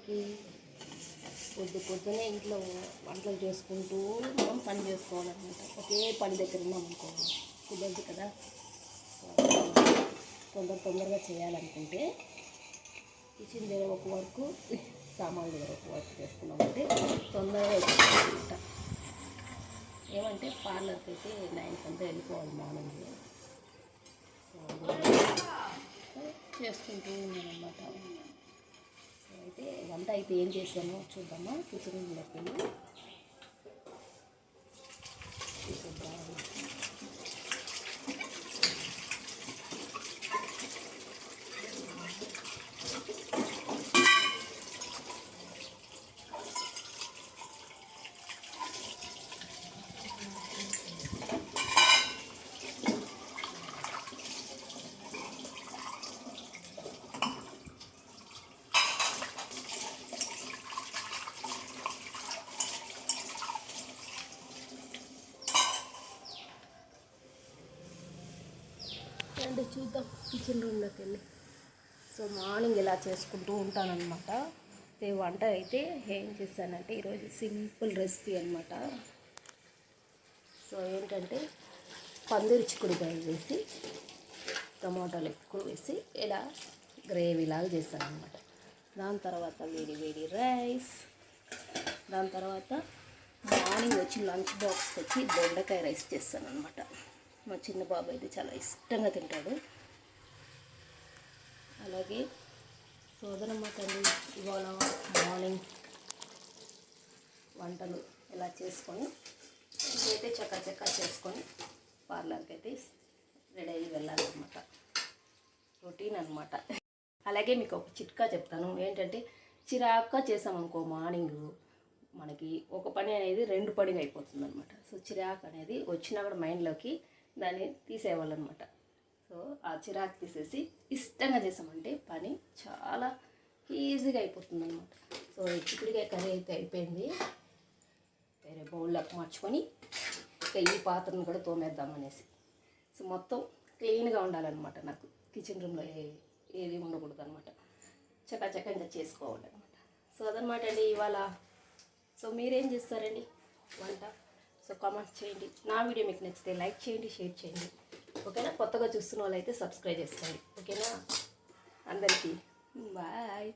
మనకి పొద్దునే ఇంట్లో వంటలు చేసుకుంటూ మనం పని చేసుకోవాలన్నమాట. ఒకే పని దగ్గర ఉన్నాం అనుకో కుదరదు కదా. తొందరగా చేయాలనుకుంటే కిచెన్ దగ్గర ఒక వర్క్, సామాన్ల దగ్గర ఒక వర్క్ చేసుకున్నామంటే తొందరగా అయిపోతుందన్నమాట. ఏమంటే పార్లర్కి అయితే 9 అంతా వెళ్ళిపోవాలి మార్నింగ్. చేసుకుంటూ ఉన్నానమాట. అయితే వంట అయితే ఏం చేశానో చూద్దామా. కిచెన్ రూమ్లోకి వెళ్ళి రండి చూద్దాం కిచెన్ రూమ్లోకి వెళ్ళి. సో మార్నింగ్ ఇలా చేసుకుంటూ ఉంటానన్నమాట. వంట అయితే ఏం చేశానంటే ఈరోజు సింపుల్ రెసిపీ అనమాట. సో ఏంటంటే పందిరి చిక్కుడుకాయ వేసి టమాటాలు ఎక్కువ వేసి ఇలా గ్రేవీలాగా చేశాను అనమాట. దాని తర్వాత వేడి రైస్. దాని తర్వాత మార్నింగ్ వచ్చి లంచ్ బాక్స్కి వచ్చి దొండకాయ రైస్ చేస్తాను అనమాట. మా చిన్న బాబు అయితే చాలా ఇష్టంగా తింటాడు. అలాగే సోదరమ్మ తల్లి ఇవాళ మార్నింగ్ వంటలు ఇలా చేసుకొని ఇదైతే చక్కా చేసుకొని పార్లర్కి అయితే రెడీ అయ్యి వెళ్ళాలన్నమాట. రొటీన్ అనమాట. అలాగే మీకు ఒక చిట్కా చెప్తాను. ఏంటంటే చిరాగ్గా చేసామనుకో మార్నింగ్ మనకి ఒక పని అనేది 2 పనిగా అయిపోతుంది అనమాట. సో చిరాకు అనేది వచ్చినా కూడా మైండ్లోకి దాన్ని తీసేయాలన్నమాట. సో ఆ చిరాకు తీసేసి ఇష్టంగా చేసామంటే పని చాలా ఈజీగా అయిపోతుంది అనమాట. సో చిక్కుడుకాయ కర్రీ అయితే అయిపోయింది. వేరే బౌల్లోకి మార్చుకొని ఇక ఈ పాత్రను కూడా తోమేద్దామనేసి. సో మొత్తం క్లీన్గా ఉండాలన్నమాట. నాకు కిచెన్ రూమ్లో ఏది ఉండకూడదు అనమాట. చక్కగా చేసుకోవాలన్నమాట. సో అదనమాట అండి ఇవాళ. సో మీరేం చేస్తారండి వంట? సో కామెంట్స్ చేయండి. నా వీడియో మీకు నచ్చితే లైక్ చేయండి, షేర్ చేయండి. ఓకేనా? కొత్తగా చూస్తున్న వాళ్ళైతే సబ్స్క్రైబ్ చేసుకోండి. ఓకేనా? అందరికీ బాయ్.